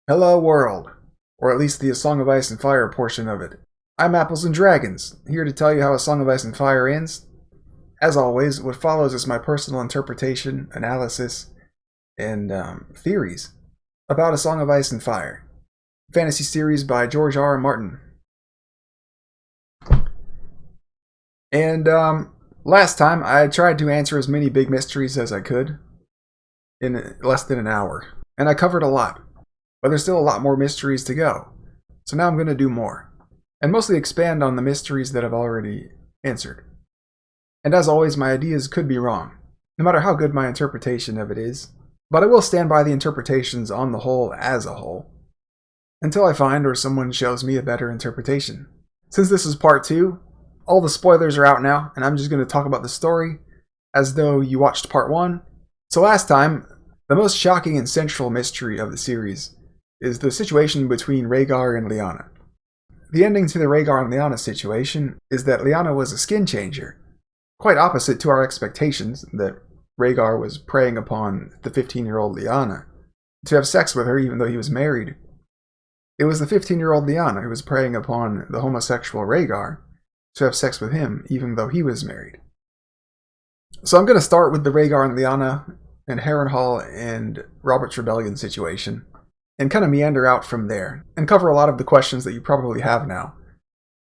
Hello world, or at least the A Song of Ice and Fire portion of it. I'm Apples and Dragons, here to tell you how A Song of Ice and Fire ends. As always, what follows is my personal interpretation, analysis, and theories about A Song of Ice and Fire, fantasy series by George R. R. Martin. And last time, I tried to answer as many big mysteries as I could in less than an hour, and I covered a lot. But there's still a lot more mysteries to go. So now I'm going to do more. And mostly expand on the mysteries that I've already answered. And as always, my ideas could be wrong, no matter how good my interpretation of it is. But I will stand by the interpretations on the whole as a whole, until I find or someone shows me a better interpretation. Since this is part 2, all the spoilers are out now, and I'm just going to talk about the story as though you watched part 1. So last time, the most shocking and central mystery of the series is the situation between Rhaegar and Lyanna. The ending to the Rhaegar and Lyanna situation is that Lyanna was a skin changer, quite opposite to our expectations that Rhaegar was preying upon the 15-year-old Lyanna to have sex with her even though he was married. It was the 15-year-old Lyanna who was preying upon the homosexual Rhaegar to have sex with him even though he was married. So I'm going to start with the Rhaegar and Lyanna and Harrenhal and Robert's Rebellion situation, and kind of meander out from there, and cover a lot of the questions that you probably have now,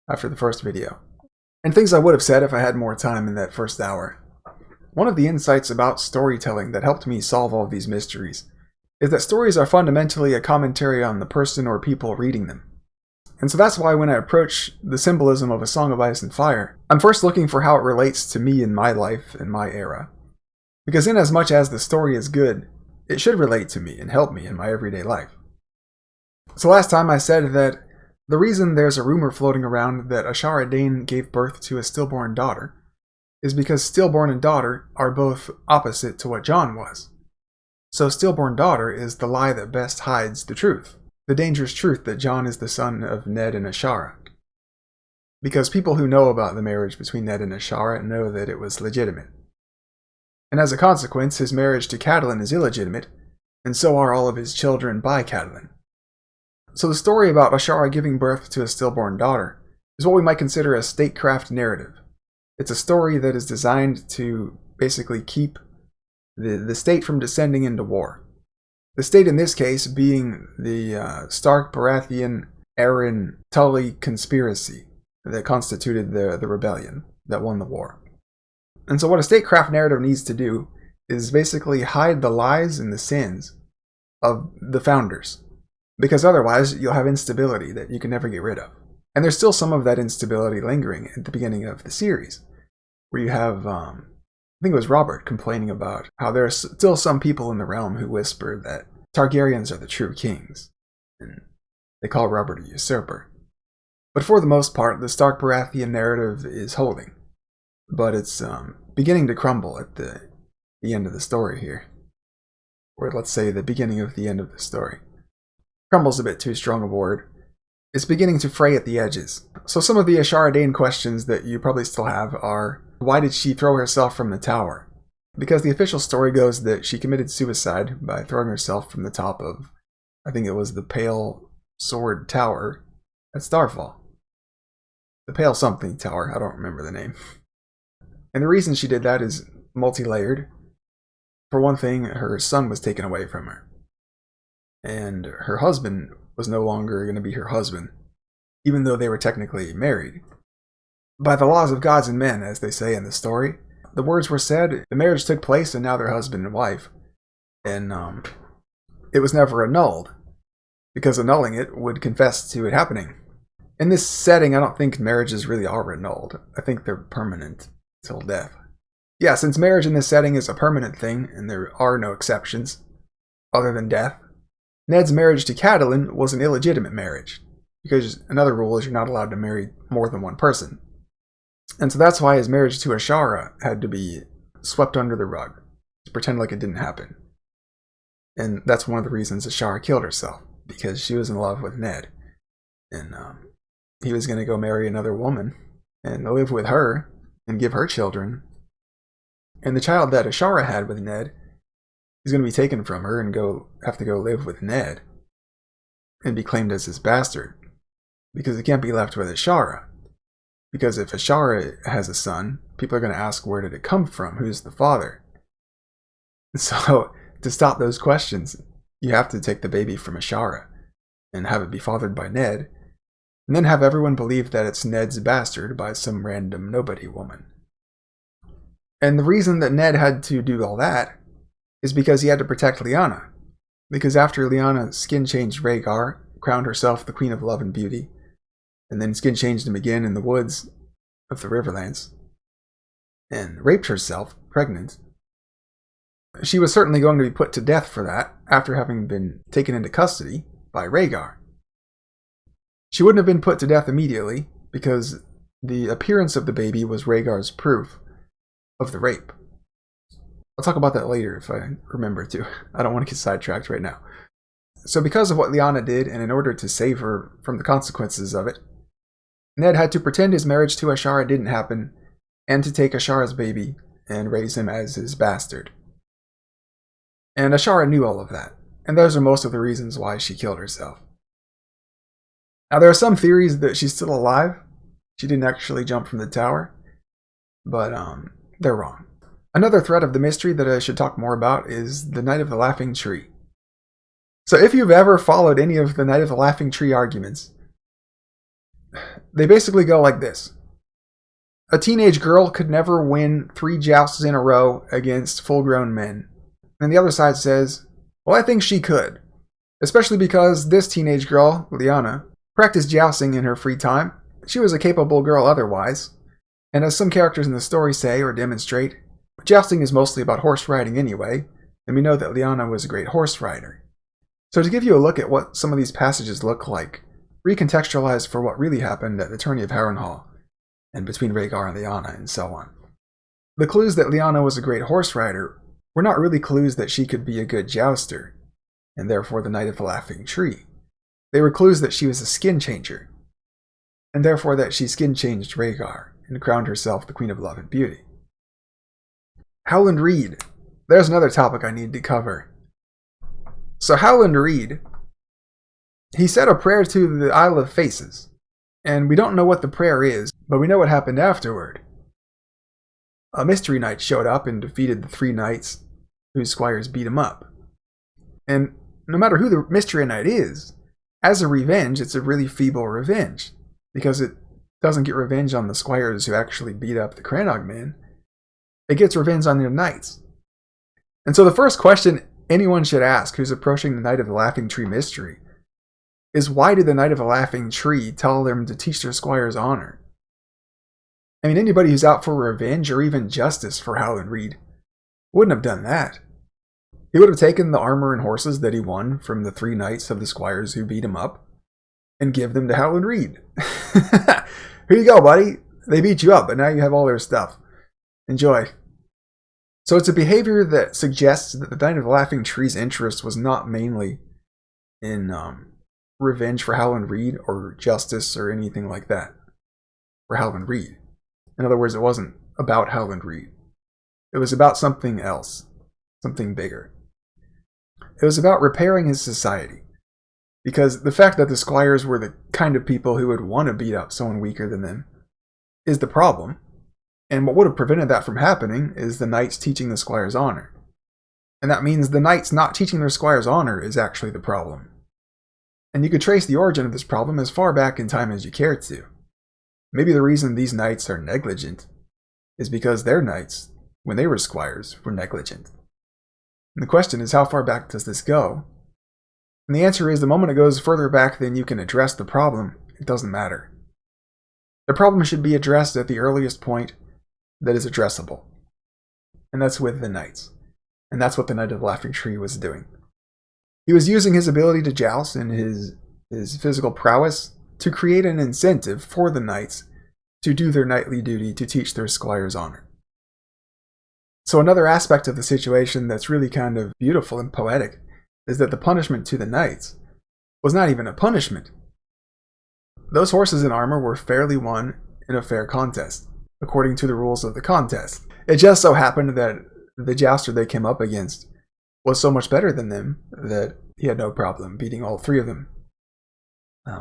after the first video. And things I would have said if I had more time in that first hour. One of the insights about storytelling that helped me solve all of these mysteries is that stories are fundamentally a commentary on the person or people reading them. And so that's why when I approach the symbolism of A Song of Ice and Fire, I'm first looking for how it relates to me in my life and my era. Because in as much as the story is good, it should relate to me and help me in my everyday life. So last time I said that the reason there's a rumor floating around that Ashara Dayne gave birth to a stillborn daughter is because stillborn and daughter are both opposite to what Jon was. So stillborn daughter is the lie that best hides the truth, the dangerous truth that Jon is the son of Ned and Ashara. Because people who know about the marriage between Ned and Ashara know that it was legitimate. And as a consequence, his marriage to Catelyn is illegitimate, and so are all of his children by Catelyn. So the story about Ashara giving birth to a stillborn daughter is what we might consider a statecraft narrative. It's a story that is designed to basically keep the state from descending into war. The state in this case being the Stark, Baratheon, Arryn, Tully conspiracy that constituted the rebellion that won the war. And so what a statecraft narrative needs to do is basically hide the lies and the sins of the founders. Because otherwise, you'll have instability that you can never get rid of. And there's still some of that instability lingering at the beginning of the series, where you have, I think it was Robert complaining about how there are still some people in the realm who whisper that Targaryens are the true kings, and they call Robert a usurper. But for the most part, the Stark-Baratheon narrative is holding, but it's beginning to crumble at the end of the story here. Or let's say the beginning of the end of the story. Crumble's a bit too strong a word. It's beginning to fray at the edges. So some of the Ashara Dayne questions that you probably still have are, why did she throw herself from the tower? Because the official story goes that she committed suicide by throwing herself from the top of, I think it was the Pale Sword Tower at Starfall. The Pale something tower, I don't remember the name. And the reason she did that is multi-layered. For one thing, her son was taken away from her. And her husband was no longer going to be her husband, even though they were technically married. By the laws of gods and men, as they say in the story, the words were said, the marriage took place, and now they're husband and wife. And it was never annulled, because annulling it would confess to it happening. In this setting, I don't think marriages really are annulled. I think they're permanent till death. Yeah, since marriage in this setting is a permanent thing, and there are no exceptions, other than death, Ned's marriage to Catelyn was an illegitimate marriage, because another rule is you're not allowed to marry more than one person. And so that's why his marriage to Ashara had to be swept under the rug, to pretend like it didn't happen. And that's one of the reasons Ashara killed herself, because she was in love with Ned. And he was going to go marry another woman, and live with her, and give her children. And the child that Ashara had with Ned is going to be taken from her and have to go live with Ned. and be claimed as his bastard, because it can't be left with Ashara. Because if Ashara has a son, people are going to ask, where did it come from? Who's the father? So, to stop those questions, you have to take the baby from Ashara and have it be fathered by Ned, and then have everyone believe that it's Ned's bastard by some random nobody woman. And the reason that Ned had to do all that is because he had to protect Lyanna. Because after Lyanna skin changed Rhaegar, crowned herself the Queen of Love and Beauty, and then skin changed him again in the woods of the Riverlands, and raped herself, pregnant, she was certainly going to be put to death for that after having been taken into custody by Rhaegar. She wouldn't have been put to death immediately, because the appearance of the baby was Rhaegar's proof of the rape. I'll talk about that later if I remember to. I don't want to get sidetracked right now. So because of what Lyanna did, and in order to save her from the consequences of it, Ned had to pretend his marriage to Ashara didn't happen, and to take Ashara's baby and raise him as his bastard. And Ashara knew all of that, and those are most of the reasons why she killed herself. Now there are some theories that she's still alive. She didn't actually jump from the tower, but they're wrong. Another thread of the mystery that I should talk more about is the Night of the Laughing Tree. So if you've ever followed any of the Night of the Laughing Tree arguments, they basically go like this. A teenage girl could never win 3 jousts in a row against full-grown men. And the other side says, well, I think she could. Especially because this teenage girl, Lyanna, practiced jousting in her free time. She was a capable girl otherwise. And as some characters in the story say or demonstrate, jousting is mostly about horse riding anyway, and we know that Lyanna was a great horse rider. So to give you a look at what some of these passages look like, recontextualized for what really happened at the tourney of Harrenhal, and between Rhaegar and Lyanna, and so on. The clues that Lyanna was a great horse rider were not really clues that she could be a good jouster, and therefore the Night of the Laughing Tree. They were clues that she was a skin changer, and therefore that she skin changed Rhaegar, and crowned herself the Queen of Love and Beauty. Howland Reed. There's another topic I need to cover. So Howland Reed, he said a prayer to the Isle of Faces, and we don't know what the prayer is, but we know what happened afterward. A mystery knight showed up and defeated the 3 knights whose squires beat him up. And no matter who the mystery knight is, as a revenge, it's a really feeble revenge, because it doesn't get revenge on the squires who actually beat up the Crannog men. It gets revenge on their knights. And so the first question anyone should ask who's approaching the Night of the Laughing Tree mystery is, why did the Night of the Laughing Tree tell them to teach their squires honor? I mean, anybody who's out for revenge or even justice for Howland Reed wouldn't have done that. He would have taken the armor and horses that he won from the 3 knights of the squires who beat him up and give them to Howland Reed. Here you go, buddy. They beat you up, but now you have all their stuff. Enjoy. So it's a behavior that suggests that the Night of the Laughing Tree's interest was not mainly in revenge for Howland Reed or justice or anything like that for Howland Reed. In other words, it wasn't about Howland Reed. It was about something else, something bigger. It was about repairing his society. Because the fact that the squires were the kind of people who would want to beat up someone weaker than them is the problem. And what would have prevented that from happening is the knights teaching the squires honor. And that means the knights not teaching their squires honor is actually the problem. And you could trace the origin of this problem as far back in time as you care to. Maybe the reason these knights are negligent is because their knights, when they were squires, were negligent. And the question is, how far back does this go? And the answer is, the moment it goes further back than you can address the problem, it doesn't matter. The problem should be addressed at the earliest point that is addressable. And that's with the knights. And that's what the Night of the Laughing Tree was doing. He was using his ability to joust and his physical prowess to create an incentive for the knights to do their knightly duty to teach their squires honor. So another aspect of the situation that's really kind of beautiful and poetic is that the punishment to the knights was not even a punishment. Those horses in armor were fairly won in a fair contest, according to the rules of the contest. It just so happened that the jouster they came up against was so much better than them that he had no problem beating all 3 of them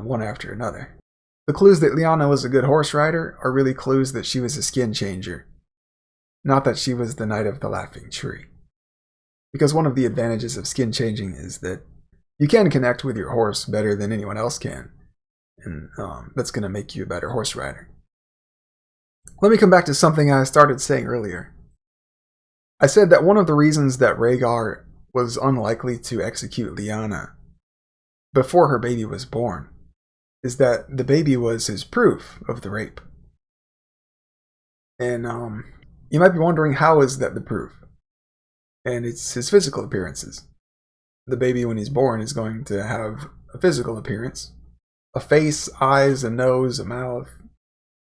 one after another. The clues that Lyanna was a good horse rider are really clues that she was a skin changer, not that she was the Knight of the Laughing Tree. Because one of the advantages of skin changing is that you can connect with your horse better than anyone else can, and that's going to make you a better horse rider. Let me come back to something I started saying earlier. I said that one of the reasons that Rhaegar was unlikely to execute Lyanna before her baby was born is that the baby was his proof of the rape. And you might be wondering, how is that the proof? And it's his physical appearances. The baby, when he's born, is going to have a physical appearance. A face, eyes, a nose, a mouth,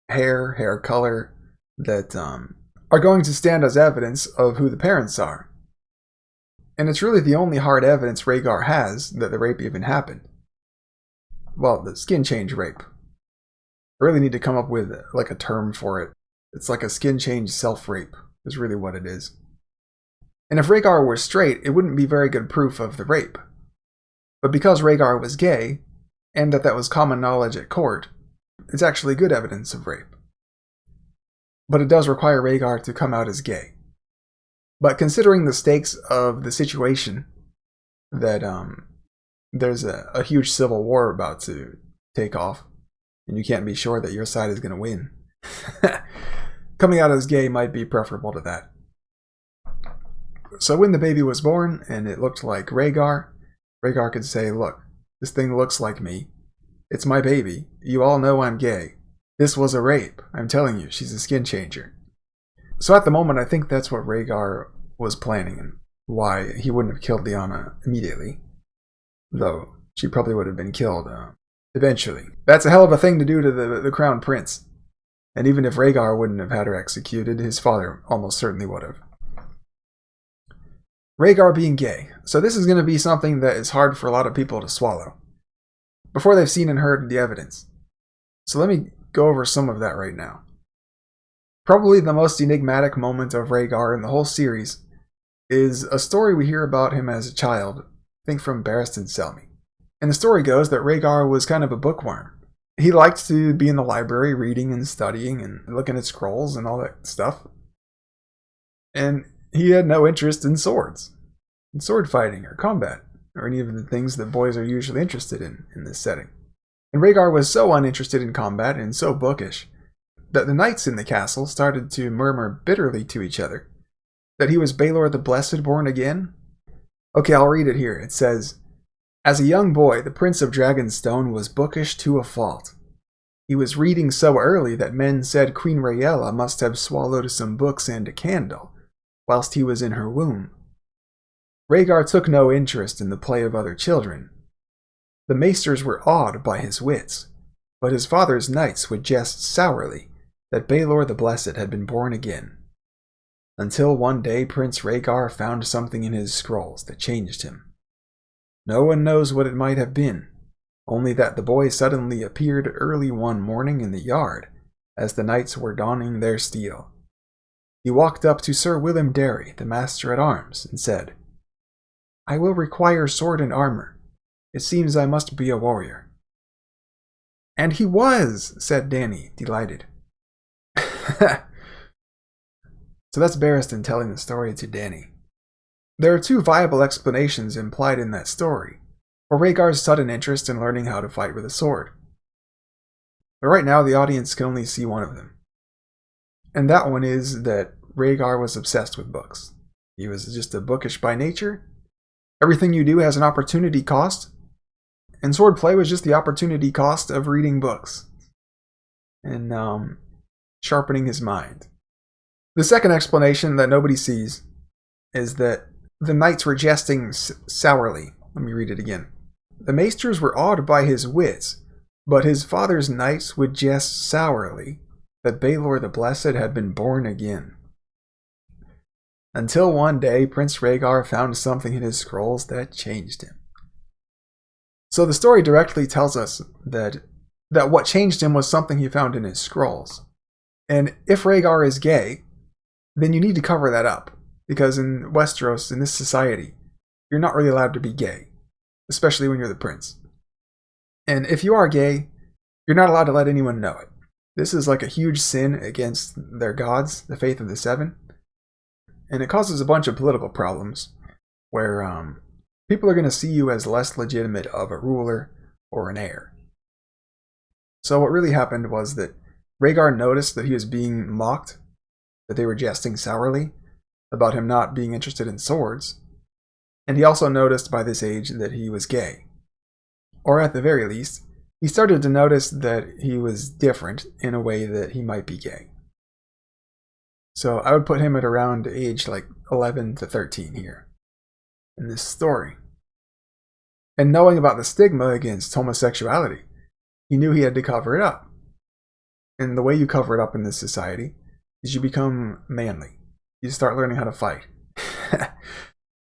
hair color that are going to stand as evidence of who the parents are. And it's really the only hard evidence Rhaegar has that the rape even happened. Well, the skin change rape. I really need to come up with like a term for it. It's like a skin change self-rape is really what it is. And if Rhaegar were straight, it wouldn't be very good proof of the rape. But because Rhaegar was gay, and that was common knowledge at court, it's actually good evidence of rape. But it does require Rhaegar to come out as gay. But considering the stakes of the situation, that there's a huge civil war about to take off, and you can't be sure that your side is going to win, coming out as gay might be preferable to that. So when the baby was born, and it looked like Rhaegar could say, look, this thing looks like me. It's my baby. You all know I'm gay. This was a rape. I'm telling you, she's a skin changer. So at the moment, I think that's what Rhaegar was planning, and why he wouldn't have killed Lyanna immediately. Though she probably would have been killed eventually. That's a hell of a thing to do to the crown prince. And even if Rhaegar wouldn't have had her executed, his father almost certainly would have. Rhaegar being gay. So this is going to be something that is hard for a lot of people to swallow before they've seen and heard the evidence. So let me go over some of that right now. Probably the most enigmatic moment of Rhaegar in the whole series is a story we hear about him as a child, I think from Barristan Selmy. And the story goes that Rhaegar was kind of a bookworm. He liked to be in the library reading and studying and looking at scrolls and all that stuff. And he had no interest in swords, in sword fighting or combat, or any of the things that boys are usually interested in this setting. And Rhaegar was so uninterested in combat and so bookish that the knights in the castle started to murmur bitterly to each other that he was Baelor the Blessed born again. Okay, I'll read it here. It says, "As a young boy, the Prince of Dragonstone was bookish to a fault. He was reading so early that men said Queen Rhaella must have swallowed some books and a candle whilst he was in her womb. Rhaegar took no interest in the play of other children. The maesters were awed by his wits, but his father's knights would jest sourly that Baelor the Blessed had been born again. Until one day Prince Rhaegar found something in his scrolls that changed him. No one knows what it might have been, only that the boy suddenly appeared early one morning in the yard as the knights were donning their steel. He walked up to Sir Willem Darry, the master-at-arms, and said, 'I will require sword and armor. It seems I must be a warrior.' 'And he was,' said Dany, delighted." So that's Barristan telling the story to Dany. There are two viable explanations implied in that story for Rhaegar's sudden interest in learning how to fight with a sword. But right now the audience can only see one of them. And that one is that Rhaegar was obsessed with books. He was just a bookish by nature. Everything you do has an opportunity cost, and swordplay was just the opportunity cost of reading books and sharpening his mind. The second explanation that nobody sees is that the knights were jesting sourly. Let me read it again. "The maesters were awed by his wits, but his father's knights would jest sourly that Baelor the Blessed had been born again. Until one day Prince Rhaegar found something in his scrolls that changed him." So the story directly tells us that what changed him was something he found in his scrolls. And if Rhaegar is gay, then you need to cover that up. Because in Westeros, in this society, you're not really allowed to be gay. Especially when you're the prince. And if you are gay, you're not allowed to let anyone know it. This is like a huge sin against their gods, the faith of the Seven. And it causes a bunch of political problems where people are going to see you as less legitimate of a ruler or an heir. So what really happened was that Rhaegar noticed that he was being mocked, that they were jesting sourly about him not being interested in swords, and he also noticed by this age that he was gay. Or at the very least, he started to notice that he was different in a way that he might be gay. So I would put him at around age like 11 to 13 here in this story. And knowing about the stigma against homosexuality, he knew he had to cover it up. And the way you cover it up in this society is you become manly. You start learning how to fight.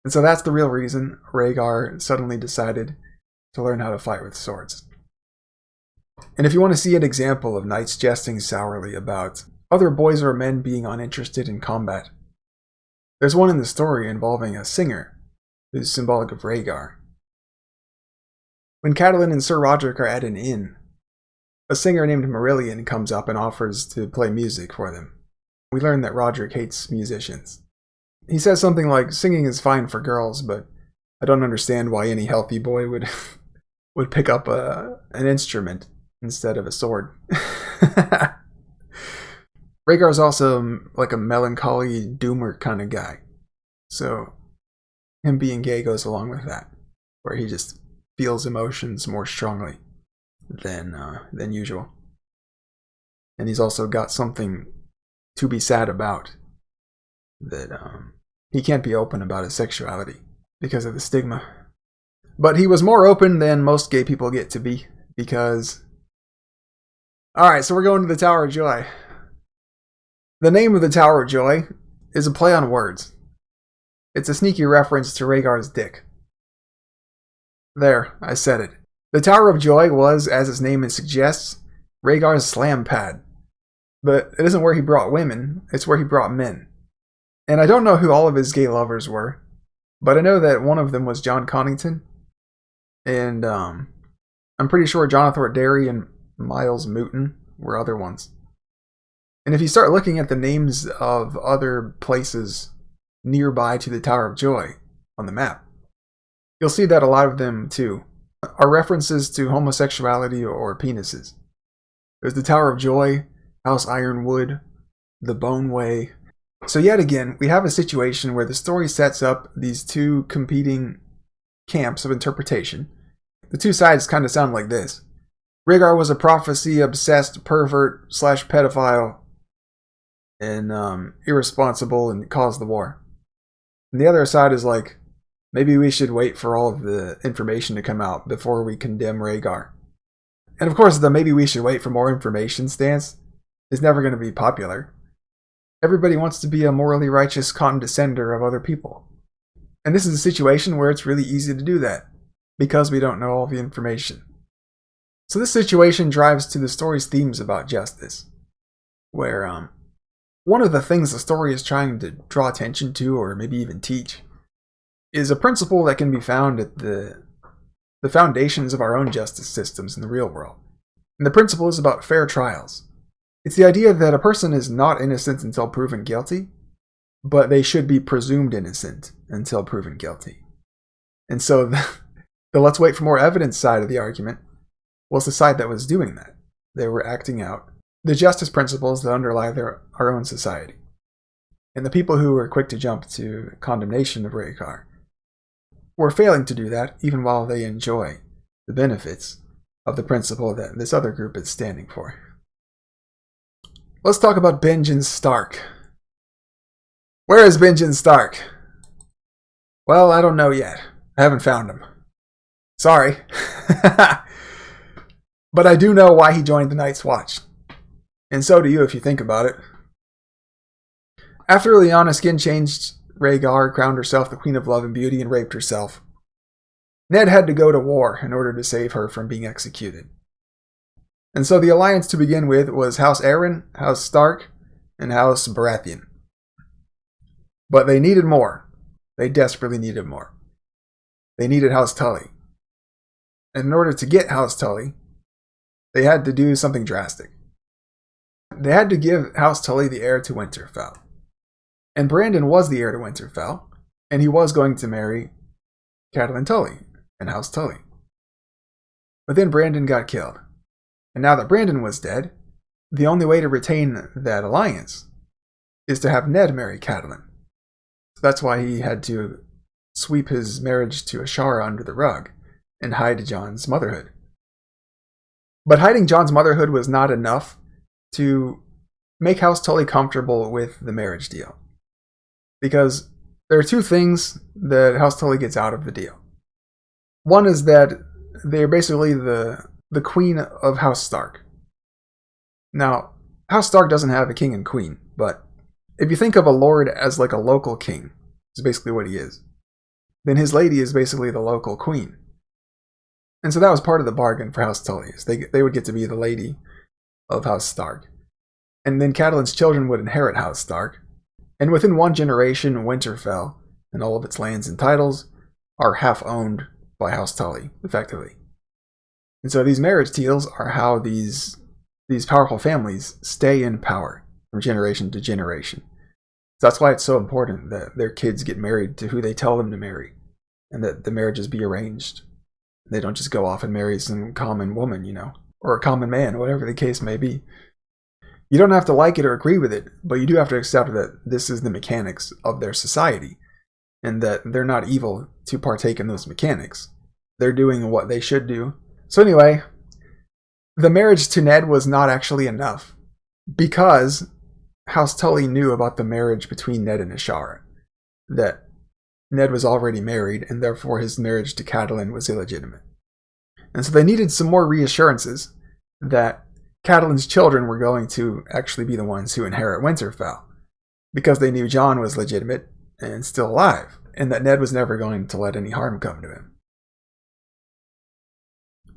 And so that's the real reason Rhaegar suddenly decided to learn how to fight with swords. And if you want to see an example of knights jesting sourly about other boys or men being uninterested in combat, there's one in the story involving a singer who's symbolic of Rhaegar. When Catelyn and Sir Roderick are at an inn, a singer named Marillion comes up and offers to play music for them. We learn that Roderick hates musicians. He says something like, "Singing is fine for girls, but I don't understand why any healthy boy would pick up an instrument instead of a sword." Rhaegar's also like a melancholy doomer kind of guy. So him being gay goes along with that, where he just feels emotions more strongly than usual. And he's also got something to be sad about, that he can't be open about his sexuality because of the stigma. But he was more open than most gay people get to be, because... Alright, so we're going to the Tower of Joy. The name of the Tower of Joy is a play on words. It's a sneaky reference to Rhaegar's dick. There, I said it. The Tower of Joy was, as its name suggests, Rhaegar's slam pad. But it isn't where he brought women, it's where he brought men. And I don't know who all of his gay lovers were, but I know that one of them was Jon Connington. And I'm pretty sure Jonathan Darry and Miles Mooton were other ones. And if you start looking at the names of other places nearby to the Tower of Joy on the map, you'll see that a lot of them, too, are references to homosexuality or penises. There's the Tower of Joy, House Ironwood, the Bone Way. So yet again, we have a situation where the story sets up these two competing camps of interpretation. The two sides kind of sound like this. Rhaegar was a prophecy-obsessed pervert/pedophile and irresponsible and caused the war. And the other side is like, maybe we should wait for all of the information to come out before we condemn Rhaegar. And of course, the maybe we should wait for more information stance is never going to be popular. Everybody wants to be a morally righteous condescender of other people. And this is a situation where it's really easy to do that, because we don't know all the information. So this situation drives to the story's themes about justice, where one of the things the story is trying to draw attention to, or maybe even teach, is a principle that can be found at the foundations of our own justice systems in the real world. And the principle is about fair trials. It's the idea that a person is not innocent until proven guilty, but they should be presumed innocent until proven guilty. And so the let's wait for more evidence side of the argument was the side that was doing that. They were acting out the justice principles that underlie our own society. And the people who were quick to jump to condemnation of Rhaegar were failing to do that, even while they enjoy the benefits of the principle that this other group is standing for. Let's talk about Benjen Stark. Where is Benjen Stark? Well, I don't know yet. I haven't found him. Sorry. But I do know why he joined the Night's Watch. And so do you if you think about it. After Lyanna skin changed Rhaegar, crowned herself the Queen of Love and Beauty, and raped herself, Ned had to go to war in order to save her from being executed. And so the alliance to begin with was House Arryn, House Stark, and House Baratheon. But they needed more. They desperately needed more. They needed House Tully. And in order to get House Tully, they had to do something drastic. They had to give House Tully the heir to Winterfell. And Brandon was the heir to Winterfell, and he was going to marry Catelyn Tully and House Tully. But then Brandon got killed. And now that Brandon was dead, the only way to retain that alliance is to have Ned marry Catelyn. So that's why he had to sweep his marriage to Ashara under the rug and hide Jon's motherhood. But hiding Jon's motherhood was not enough to make House Tully comfortable with the marriage deal. Because there are two things that House Tully gets out of the deal. One is that they're basically the queen of House Stark. Now, House Stark doesn't have a king and queen, but if you think of a lord as like a local king, is basically what he is, then his lady is basically the local queen. And so that was part of the bargain for House Tully. They would get to be the lady of House Stark. And then Catelyn's children would inherit House Stark. And within one generation, Winterfell and all of its lands and titles are half owned by House Tully, effectively. And so these marriage deals are how these powerful families stay in power from generation to generation. So that's why it's so important that their kids get married to who they tell them to marry, and that the marriages be arranged. They don't just go off and marry some common woman, or a common man, whatever the case may be. You don't have to like it or agree with it, but you do have to accept that this is the mechanics of their society, and that they're not evil to partake in those mechanics. They're doing what they should do. So anyway, the marriage to Ned was not actually enough, because House Tully knew about the marriage between Ned and Ashara, that Ned was already married, and therefore his marriage to Catelyn was illegitimate. And so they needed some more reassurances that Catelyn's children were going to actually be the ones who inherit Winterfell, because they knew Jon was legitimate and still alive, and that Ned was never going to let any harm come to him.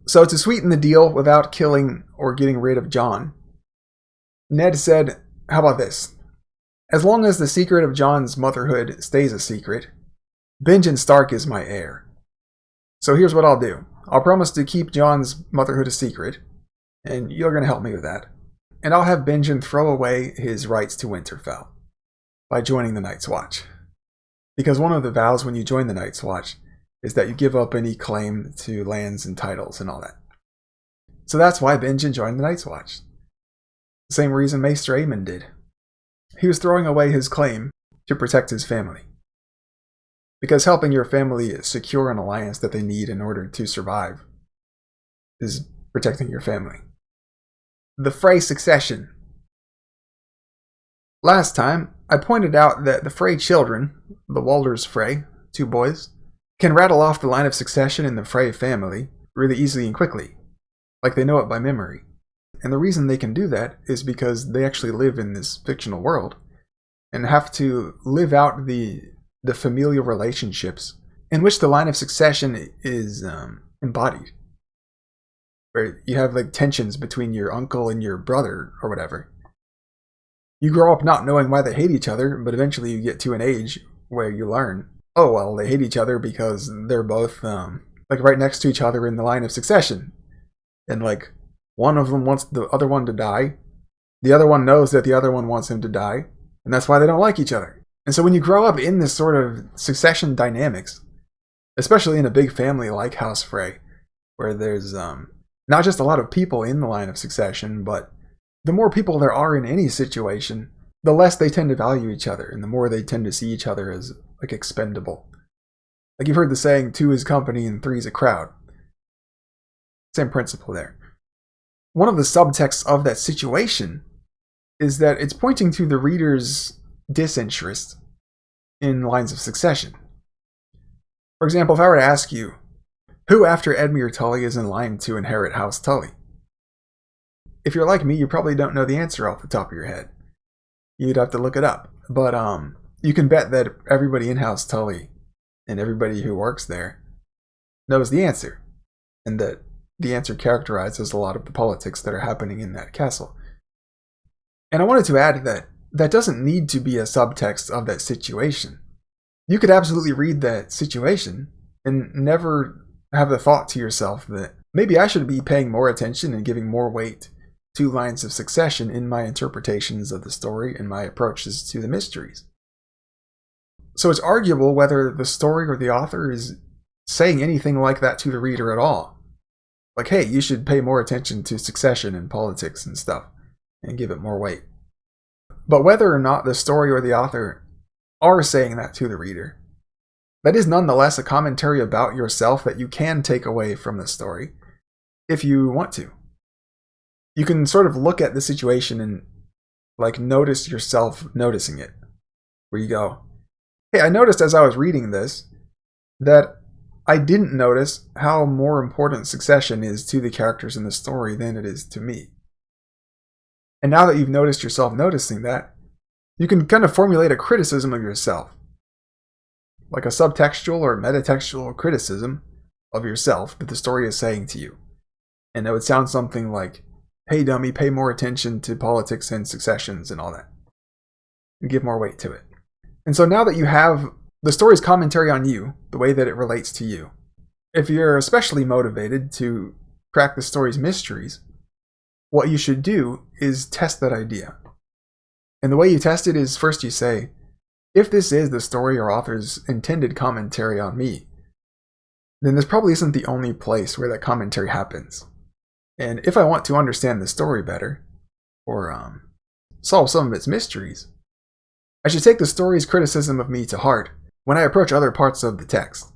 So to sweeten the deal without killing or getting rid of Jon, Ned said, how about this? As long as the secret of Jon's motherhood stays a secret, Benjen Stark is my heir. So here's what I'll do. I'll promise to keep Jon's motherhood a secret, and you're going to help me with that. And I'll have Benjen throw away his rights to Winterfell by joining the Night's Watch. Because one of the vows when you join the Night's Watch is that you give up any claim to lands and titles and all that. So that's why Benjen joined the Night's Watch. The same reason Maester Aemon did. He was throwing away his claim to protect his family. Because helping your family secure an alliance that they need in order to survive is protecting your family. The Frey succession. Last time, I pointed out that the Frey children, the Walders Frey, 2 boys, can rattle off the line of succession in the Frey family really easily and quickly, like they know it by memory. And the reason they can do that is because they actually live in this fictional world and have to live out the familial relationships in which the line of succession is embodied. Where you have like tensions between your uncle and your brother or whatever. You grow up not knowing why they hate each other, but eventually you get to an age where you learn, oh well, they hate each other because they're both like right next to each other in the line of succession. And like one of them wants the other one to die. The other one knows that the other one wants him to die. And that's why they don't like each other. And so when you grow up in this sort of succession dynamics, especially in a big family like House Frey, where there's not just a lot of people in the line of succession, but the more people there are in any situation, the less they tend to value each other, and the more they tend to see each other as like expendable. Like you've heard the saying, 2 is company and 3 is a crowd. Same principle there. One of the subtexts of that situation is that it's pointing to the reader's disinterest in lines of succession. For example, if I were to ask you, who after Edmure Tully is in line to inherit House Tully? If you're like me, you probably don't know the answer off the top of your head. You'd have to look it up. But you can bet that everybody in House Tully and everybody who works there knows the answer, and that the answer characterizes a lot of the politics that are happening in that castle. And I wanted to add that that doesn't need to be a subtext of that situation. You could absolutely read that situation and never have the thought to yourself that maybe I should be paying more attention and giving more weight to lines of succession in my interpretations of the story and my approaches to the mysteries. So it's arguable whether the story or the author is saying anything like that to the reader at all. Like, hey, you should pay more attention to succession and politics and stuff and give it more weight. But whether or not the story or the author are saying that to the reader, that is nonetheless a commentary about yourself that you can take away from the story if you want to. You can sort of look at the situation and like notice yourself noticing it. Where you go, hey, I noticed as I was reading this that I didn't notice how more important succession is to the characters in the story than it is to me. And now that you've noticed yourself noticing that, you can kind of formulate a criticism of yourself. Like a subtextual or metatextual criticism of yourself that the story is saying to you. And that would sound something like, hey dummy, pay more attention to politics and successions and all that. And give more weight to it. And so now that you have the story's commentary on you, the way that it relates to you, if you're especially motivated to crack the story's mysteries, what you should do is test that idea. And the way you test it is first you say, if this is the story or author's intended commentary on me, then this probably isn't the only place where that commentary happens. And if I want to understand the story better, or solve some of its mysteries, I should take the story's criticism of me to heart when I approach other parts of the text.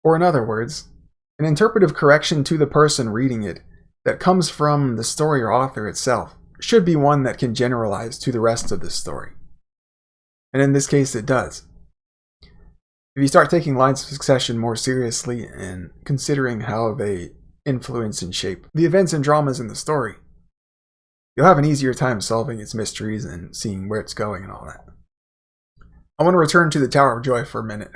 Or in other words, an interpretive correction to the person reading it that comes from the story or author itself should be one that can generalize to the rest of the story. And in this case, it does. If you start taking lines of succession more seriously and considering how they influence and shape the events and dramas in the story, you'll have an easier time solving its mysteries and seeing where it's going and all that. I want to return to the Tower of Joy for a minute.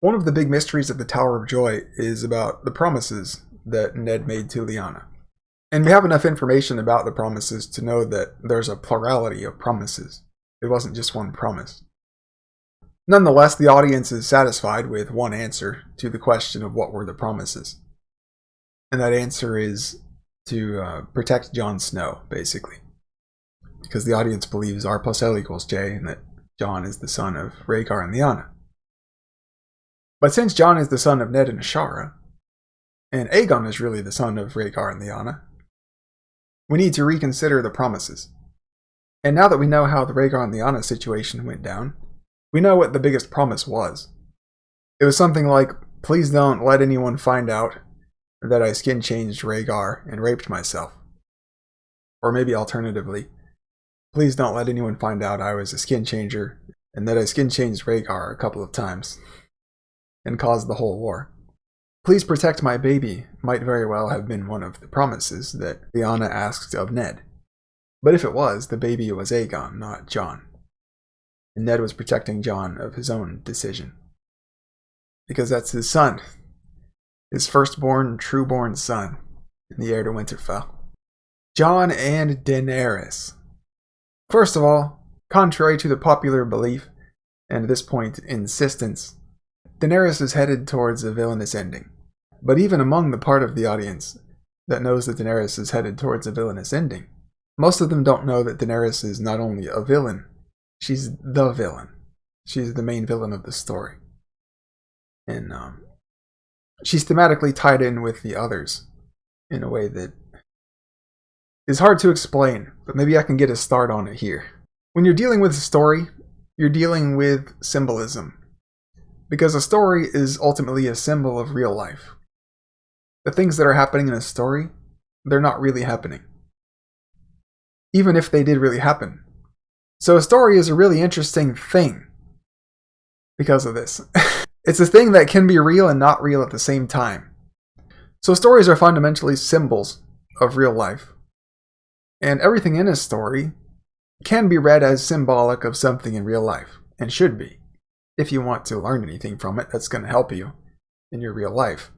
One of the big mysteries of the Tower of Joy is about the promises that Ned made to Lyanna. And we have enough information about the promises to know that there's a plurality of promises. It wasn't just one promise. Nonetheless, the audience is satisfied with one answer to the question of what were the promises. And that answer is to protect Jon Snow, basically. Because the audience believes R plus L equals J, and that Jon is the son of Rhaegar and Lyanna. But since Jon is the son of Ned and Ashara, and Aegon is really the son of Rhaegar and Lyanna, we need to reconsider the promises. And now that we know how the Rhaegar and Lyanna situation went down, we know what the biggest promise was. It was something like, please don't let anyone find out that I skin changed Rhaegar and raped myself. Or maybe alternatively, please don't let anyone find out I was a skin changer and that I skin changed Rhaegar a couple of times and caused the whole war. Please protect my baby might very well have been one of the promises that Lyanna asked of Ned. But if it was, the baby was Aegon, not Jon. And Ned was protecting Jon of his own decision. Because that's his son. His firstborn, true-born son, and the heir to Winterfell. Jon and Daenerys. First of all, contrary to the popular belief, and at this point insistence, Daenerys is headed towards a villainous ending. But even among the part of the audience that knows that Daenerys is headed towards a villainous ending, most of them don't know that Daenerys is not only a villain, she's the villain. She's the main villain of the story. And she's thematically tied in with the others in a way that is hard to explain, but maybe I can get a start on it here. When you're dealing with a story, you're dealing with symbolism. Because a story is ultimately a symbol of real life. The things that are happening in a story, they're not really happening. Even if they did really happen. So a story is a really interesting thing because of this. It's a thing that can be real and not real at the same time. So stories are fundamentally symbols of real life. And everything in a story can be read as symbolic of something in real life, and should be. If you want to learn anything from it that's going to help you in your real life,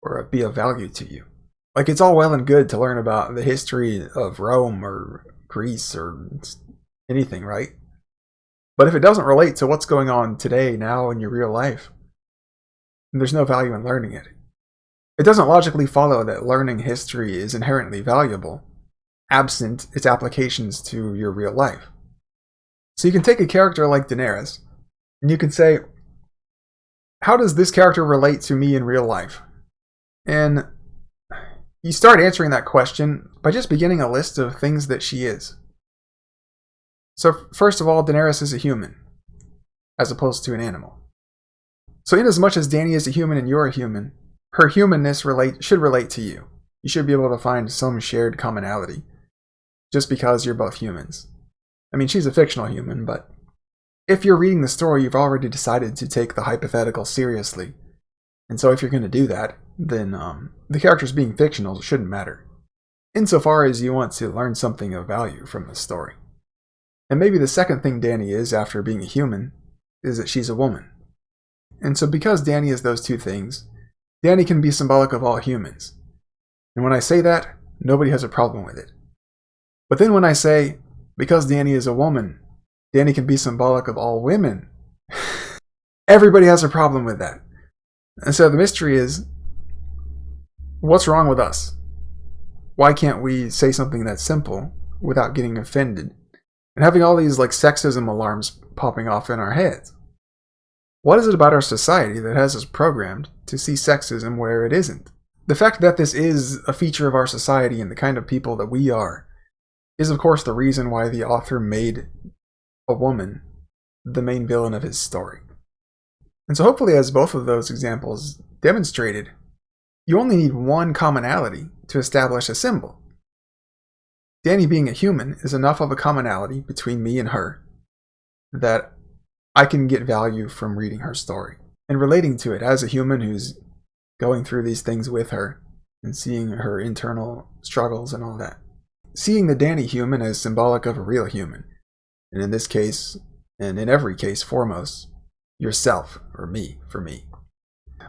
or be of value to you. Like, it's all well and good to learn about the history of Rome or Greece or anything, right? But if it doesn't relate to what's going on today, now, in your real life, there's no value in learning it. It doesn't logically follow that learning history is inherently valuable, absent its applications to your real life. So you can take a character like Daenerys, and you can say, how does this character relate to me in real life? And you start answering that question by just beginning a list of things that she is. So first of all, Daenerys is a human, as opposed to an animal. So in as much as Dany is a human and you're a human, her humanness should relate to you. You should be able to find some shared commonality, just because you're both humans. I mean, she's a fictional human, but if you're reading the story, you've already decided to take the hypothetical seriously. And so if you're going to do that, then the characters being fictional shouldn't matter, insofar as you want to learn something of value from the story. And maybe the second thing Dany is, after being a human, is that she's a woman. And so because Dany is those two things, Dany can be symbolic of all humans. And when I say that, nobody has a problem with it. But then when I say, because Dany is a woman, Dany can be symbolic of all women, everybody has a problem with that. And so the mystery is, what's wrong with us? Why can't we say something that's simple without getting offended and having all these like sexism alarms popping off in our heads? What is it about our society that has us programmed to see sexism where it isn't? The fact that this is a feature of our society and the kind of people that we are is of course the reason why the author made a woman the main villain of his story. And so hopefully, as both of those examples demonstrated, you only need one commonality to establish a symbol. Dany being a human is enough of a commonality between me and her that I can get value from reading her story and relating to it as a human who's going through these things with her and seeing her internal struggles and all that. Seeing the Dany human as symbolic of a real human, and in this case, and in every case foremost, yourself, or me, for me.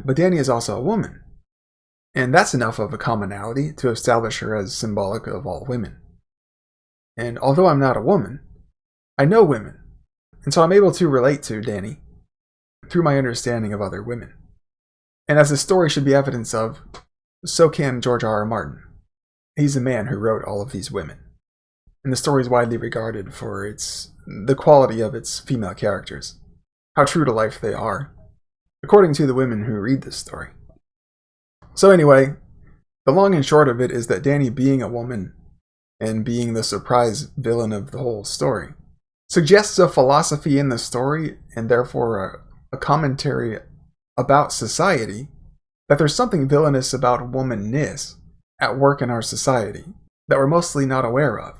But Dany is also a woman, and that's enough of a commonality to establish her as symbolic of all women. And although I'm not a woman, I know women, and so I'm able to relate to Dany through my understanding of other women. And as the story should be evidence of, so can George R.R. Martin. He's the man who wrote all of these women. And the story is widely regarded for the quality of its female characters, how true to life they are, according to the women who read this story. So anyway, the long and short of it is that Dany being a woman and being the surprise villain of the whole story suggests a philosophy in the story, and therefore a commentary about society, that there's something villainous about womanness at work in our society that we're mostly not aware of,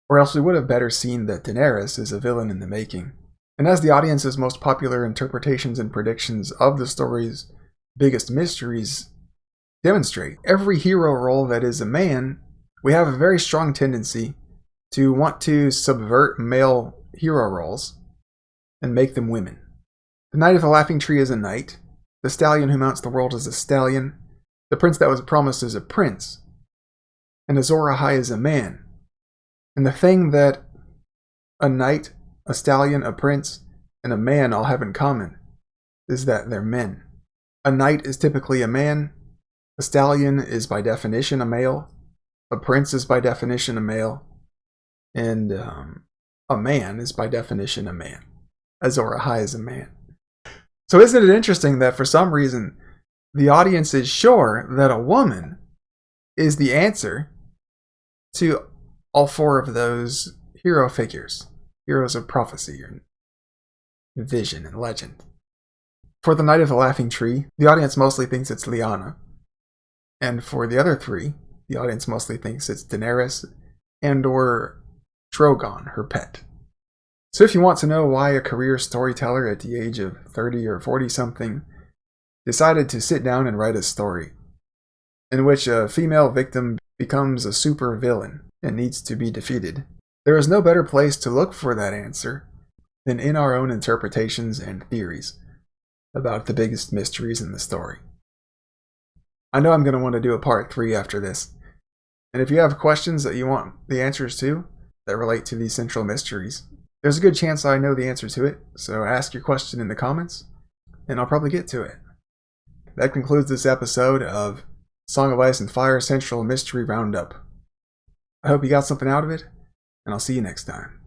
or else we would have better seen that Daenerys is a villain in the making. And as the audience's most popular interpretations and predictions of the story's biggest mysteries demonstrate, every hero role that is a man, we have a very strong tendency to want to subvert male hero roles and make them women. The Knight of the Laughing Tree is a knight, the stallion who mounts the world is a stallion, the prince that was promised is a prince, and Azor Ahai is a man. And the thing that a knight, a stallion, a prince, and a man all have in common is that they're men. A knight is typically a man, a stallion is by definition a male, a prince is by definition a male, and a man is by definition a man. Azor Ahai is a man. So isn't it interesting that for some reason the audience is sure that a woman is the answer to all four of those hero figures, heroes of prophecy and vision and legend. For the Knight of the Laughing Tree, the audience mostly thinks it's Lyanna. And for the other three, the audience mostly thinks it's Daenerys and or Drogon, her pet. So if you want to know why a career storyteller at the age of 30 or 40 something decided to sit down and write a story in which a female victim becomes a super villain and needs to be defeated, there is no better place to look for that answer than in our own interpretations and theories about the biggest mysteries in the story. I know I'm going to want to do a part 3 after this, and if you have questions that you want the answers to that relate to these central mysteries, there's a good chance I know the answer to it, so ask your question in the comments, and I'll probably get to it. that concludes this episode of Song of Ice and Fire Central Mystery Roundup. I hope you got something out of it, and I'll see you next time.